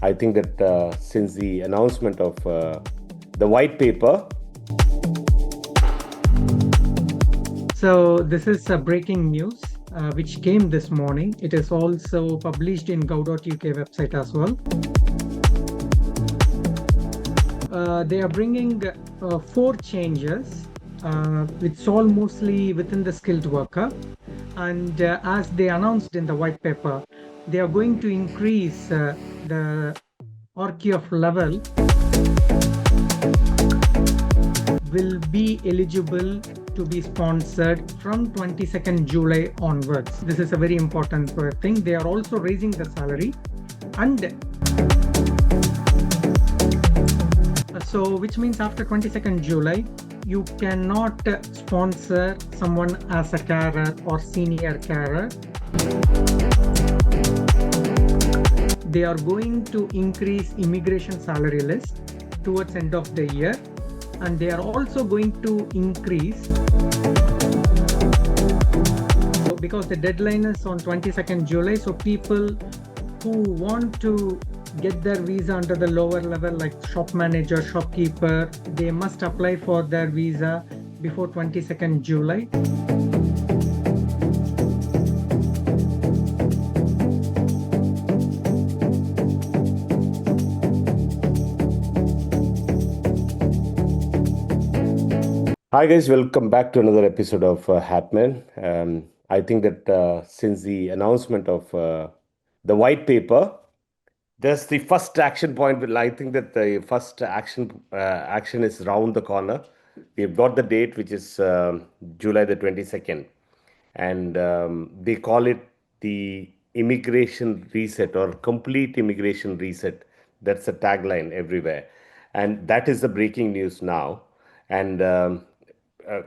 I think that since the announcement of the white paper. So this is breaking news which came this morning. It is also published in gov.uk website as well. They are bringing 4 changes which all mostly within the skilled worker. And as they announced in the white paper, they are going to increase the RQF level will be eligible to be sponsored from 22nd July onwards. This is a very important thing. They are also raising the salary, and so which means after 22nd July, you cannot sponsor someone as a carer or senior carer. They are going to increase immigration salary list towards end of the year, and they are also going to increase, because the deadline is on 22nd July. So people who want to get their visa under the lower level, like shop manager, shopkeeper, they must apply for their visa before 22nd July. Hi guys, welcome back to another episode of Hatman. I think that since the announcement of the white paper, there's the first action point. I think that the first action is round the corner. We've got the date, which is July the 22nd, and they call it the immigration reset or complete immigration reset. That's the tagline everywhere, and that is the breaking news now. And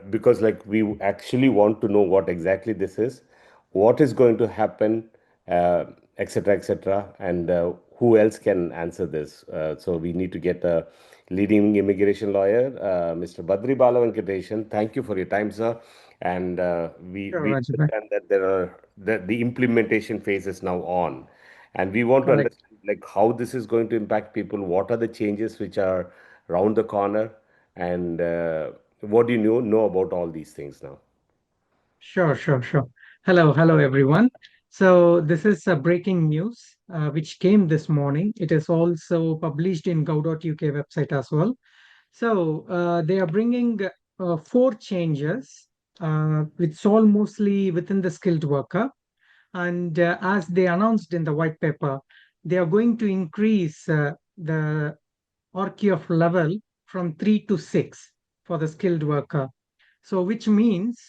because like we actually want to know what exactly this is, what is going to happen, etc., etc., and who else can answer this. So we need to get a leading immigration lawyer, Mr. Badri Bala Venkateshan. Thank you for your time, sir. And Sure, we Rajabhai. understand that the implementation phase is now on, and we want to Correct. understand like how this is going to impact people. What are the changes which are round the corner, and what do you know about all these things now? Sure. Hello, everyone. So this is breaking news which came this morning. It is also published in gov.uk website as well. So they are bringing 4 changes, which all mostly within the skilled worker. And as they announced in the white paper, they are going to increase the RQF level from 3 to 6 for the skilled worker. So which means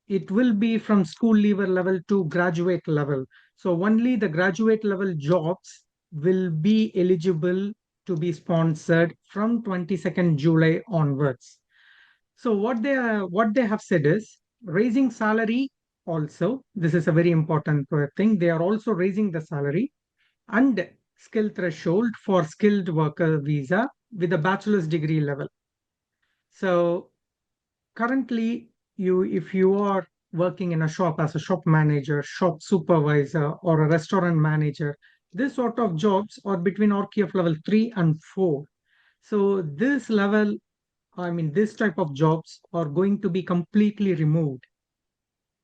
it will be from school leaver level to graduate level. So only the graduate level jobs will be eligible to be sponsored from 22nd July onwards. So what they have said is raising salary also. This is a very important thing. They are also raising the salary and skill threshold for skilled worker visa with a bachelor's degree level. So currently, if you are working in a shop as a shop manager, shop supervisor, or a restaurant manager, this sort of jobs are between RQF level 3 and 4. So this type of jobs are going to be completely removed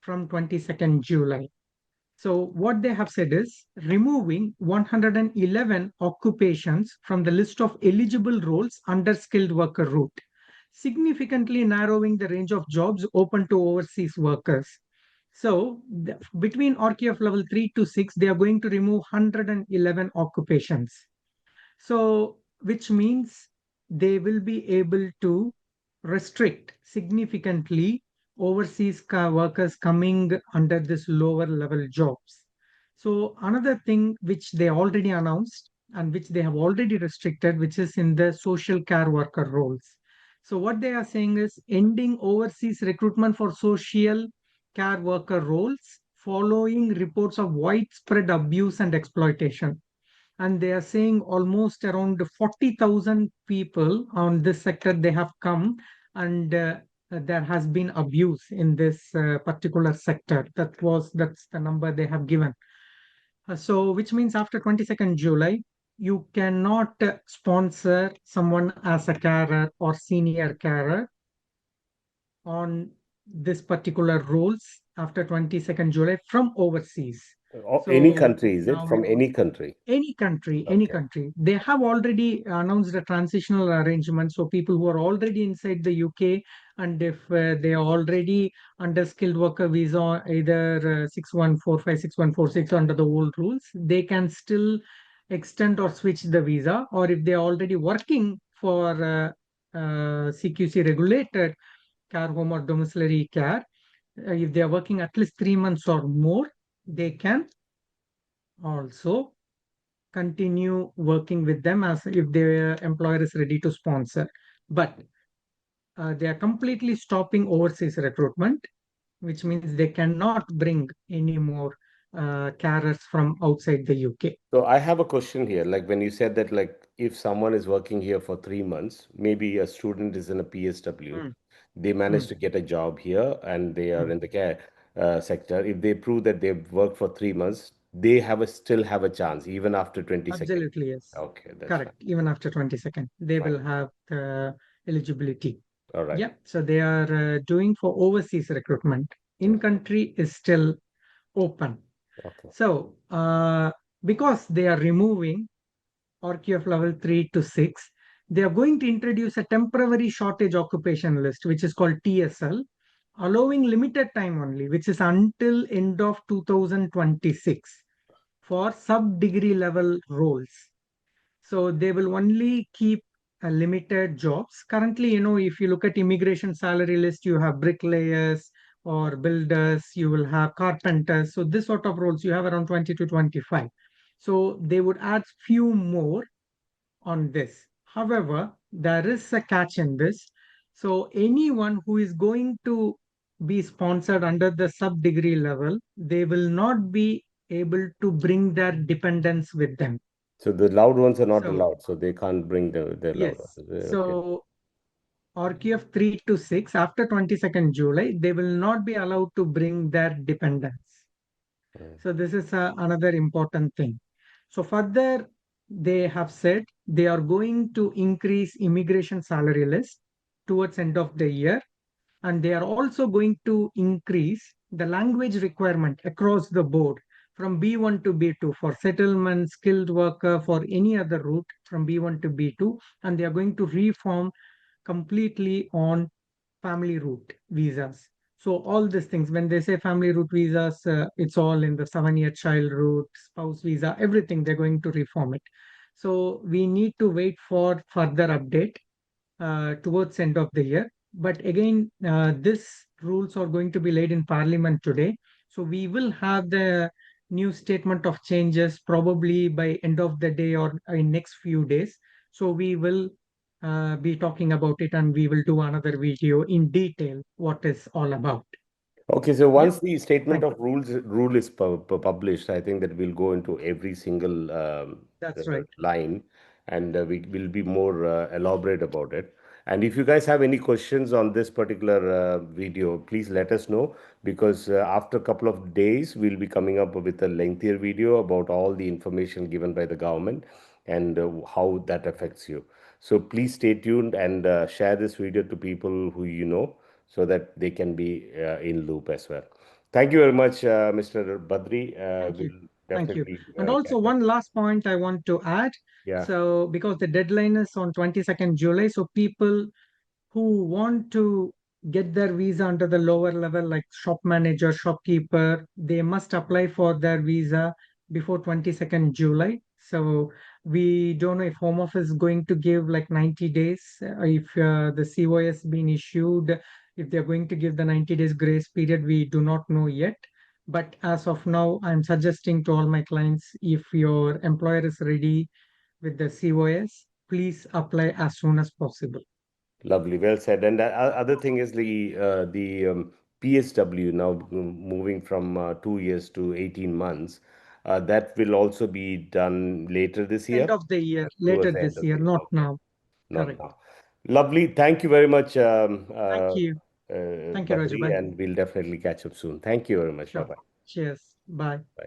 from 22nd July. So what they have said is removing 111 occupations from the list of eligible roles under skilled worker route, significantly narrowing the range of jobs open to overseas workers. So between RQF level 3 to 6, they are going to remove 111 occupations. So which means they will be able to restrict significantly overseas workers coming under this lower level jobs. So another thing which they already announced and which they have already restricted, which is in the social care worker roles. So what they are saying is ending overseas recruitment for social care worker roles following reports of widespread abuse and exploitation. And they are saying almost around 40,000 people on this sector they have come, and there has been abuse in this particular sector. That's the number they have given. So which means after 22nd July, you cannot sponsor someone as a carer or senior carer on this particular rules after 22nd July from overseas. Or any So country, is it? now From any country? any Okay. country, they have already announced a transitional arrangement. So people who are already inside the UK, and if they are already under skilled worker visa, either 6145, 6146 under the old rules, they can still extend or switch the visa. Or if they are already working for CQC regulated care home or domiciliary care, if they are working at least 3 months or more, they can also continue working with them as if their employer is ready to sponsor. But they are completely stopping overseas recruitment, which means they cannot bring any more carers from outside the UK. So I have a question here. Like when you said that, like if someone is working here for 3 months, maybe a student is in a PSW, Mm, they manage mm, to get a job here and they are mm. in the care sector. If they prove that they've worked for 3 months, they still have a chance even after 22nd. Absolutely, yes. Okay, that's fine. Correct. Even after 22nd, they Fine. will have the eligibility. All right. Yeah. So they are doing for overseas recruitment. In Okay. country is still open. Okay. So because they are removing RQF level 3 to 6, they are going to introduce a temporary shortage occupation list, which is called TSL, allowing limited time only, which is until end of 2026 for sub-degree level roles. So they will only keep limited jobs. Currently, if you look at immigration salary list, you have bricklayers or builders, you will have carpenters. So this sort of roles you have around 20 to 25. So they would add few more on this. However, there is a catch in this. So anyone who is going to be sponsored under the sub degree level, they will not be able to bring their dependents with them. So the loud ones are not So allowed, so they can't bring the loud ones. yes, Okay. so RQF 3 to 6 after 22nd July, they will not be allowed to bring their dependents. Mm. So this is another important thing. So further, they have said they are going to increase immigration salary list towards end of the year, and they are also going to increase the language requirement across the board from B1 to B2 for settlement, skilled worker, for any other route from B1 to B2, and they are going to reform completely on family route visas. So all these things, when they say family route visas, it's all in the 7 year child route, spouse visa, everything, they're going to reform it. So we need to wait for further update towards end of the year. But again, this rules are going to be laid in Parliament today. So we will have the new statement of changes probably by end of the day or in next few days. So we will be talking about it, and we will do another video in detail what is all about. Okay, so once Yep. the statement Thank of you. rule is published, I think that we'll go into every single That's right. line, and we will be more elaborate about it. And if you guys have any questions on this particular video, please let us know, because after a couple of days, we'll be coming up with a lengthier video about all the information given by the government and how that affects you. So please stay tuned and share this video to people who you know, so that they can be in loop as well. Thank you very much, Mr. Badri. Thank you. We'll Thank you. definitely And also catch up. one last point I want to add. Yeah. So because the deadline is on 22nd July, so people who want to get their visa under the lower level, like shop manager, shopkeeper, they must apply for their visa before 22nd July. So we don't know if Home Office is going to give like 90 days, if the COS been issued, if they're going to give the 90 days grace period, we do not know yet. But as of now, I'm suggesting to all my clients, if your employer is ready with the COS, please apply as soon as possible. Lovely, well said. And the other thing is the PSW now moving from 2 years to 18 months. That will also be done later this End year, of the year, towards later the end this of year, the year. not Okay, now. not Correct. now. Lovely. Thank you very much, Thank you. Thank you, Badri, Rajubai. and we'll definitely catch up soon. Thank you very much. Bye Sure. bye. Cheers. Bye. Bye.